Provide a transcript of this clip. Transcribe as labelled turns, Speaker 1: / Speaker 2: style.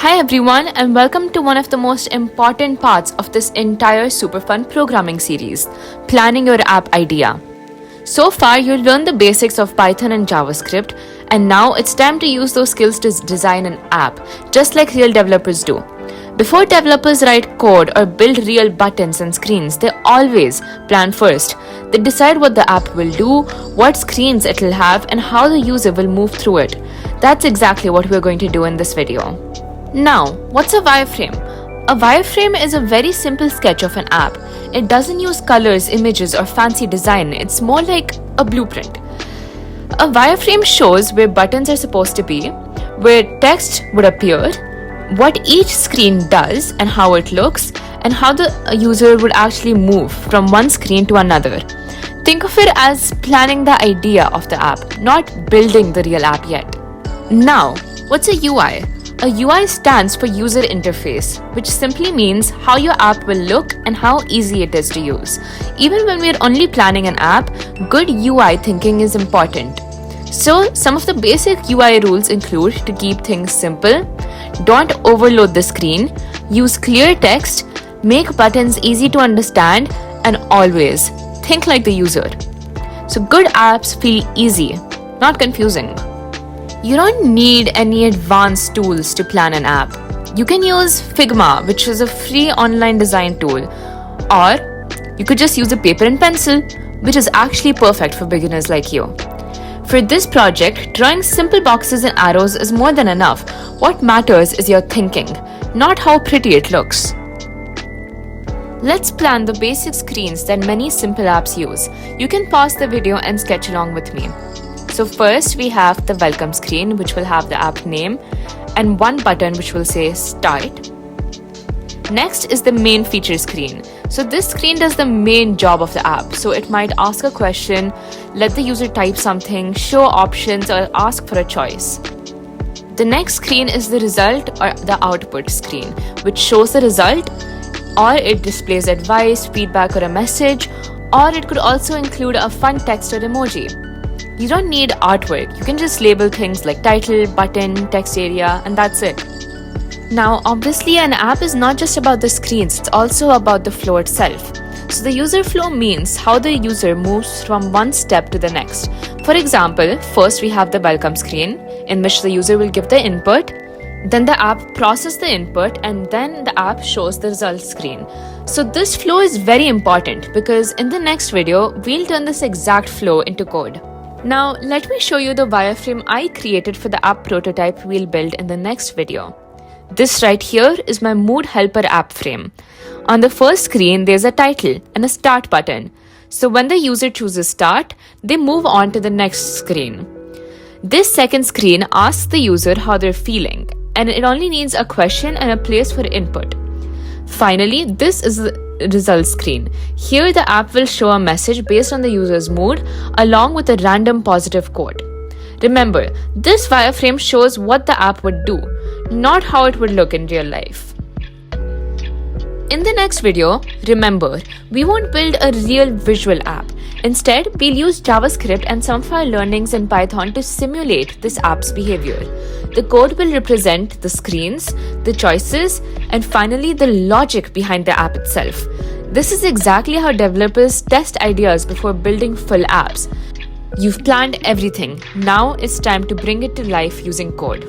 Speaker 1: Hi everyone, and welcome to one of the most important parts of this entire super fun programming series, planning your app idea. So far, you learned the basics of Python and JavaScript, and now it's time to use those skills to design an app, just like real developers do. Before developers write code or build real buttons and screens, they always plan first. They decide what the app will do, what screens it will have, and how the user will move through it. That's exactly what we're going to do in this video. Now, what's a wireframe? A wireframe is a very simple sketch of an app. It doesn't use colors, images, or fancy design. It's more like a blueprint. A wireframe shows where buttons are supposed to be, where text would appear, what each screen does and how it looks, and how the user would actually move from one screen to another. Think of it as planning the idea of the app, not building the real app yet. Now, what's a UI? A UI stands for user interface, which simply means how your app will look and how easy it is to use. Even when we're only planning an app, good UI thinking is important. So, some of the basic UI rules include to keep things simple, don't overload the screen, use clear text, make buttons easy to understand, and always think like the user. So, good apps feel easy, not confusing. You don't need any advanced tools to plan an app. You can use Figma, which is a free online design tool, or you could just use a paper and pencil, which is actually perfect for beginners like you. For this project, drawing simple boxes and arrows is more than enough. What matters is your thinking, not how pretty it looks. Let's plan the basic screens that many simple apps use. You can pause the video and sketch along with me. So first we have the welcome screen, which will have the app name, and one button which will say start. Next is the main feature screen. So this screen does the main job of the app. So it might ask a question, let the user type something, show options, or ask for a choice. The next screen is the result or the output screen, which shows the result, or it displays advice, feedback, or a message, or it could also include a fun text or emoji. You don't need artwork. You can just label things like title, button, text area, and that's it. Now, obviously, an app is not just about the screens, it's also about the flow itself. So the user flow means how the user moves from one step to the next. For example, first we have the welcome screen, in which the user will give the input, then the app processes the input, and then the app shows the result screen. So this flow is very important because in the next video, we'll turn this exact flow into code. Now, let me show you the wireframe I created for the app prototype we'll build in the next video. This right here is my Mood Helper app frame. On the first screen, there's a title and a start button. So when the user chooses start, they move on to the next screen. This second screen asks the user how they're feeling, and it only needs a question and a place for input. Finally, this is the result screen. Here the app will show a message based on the user's mood along with a random positive quote. Remember, this wireframe shows what the app would do, not how it would look in real life. In the next video, remember, we won't build a real visual app. Instead, we'll use JavaScript and some of our learnings in Python to simulate this app's behavior. The code will represent the screens, the choices, and finally the logic behind the app itself. This is exactly how developers test ideas before building full apps. You've planned everything. Now it's time to bring it to life using code.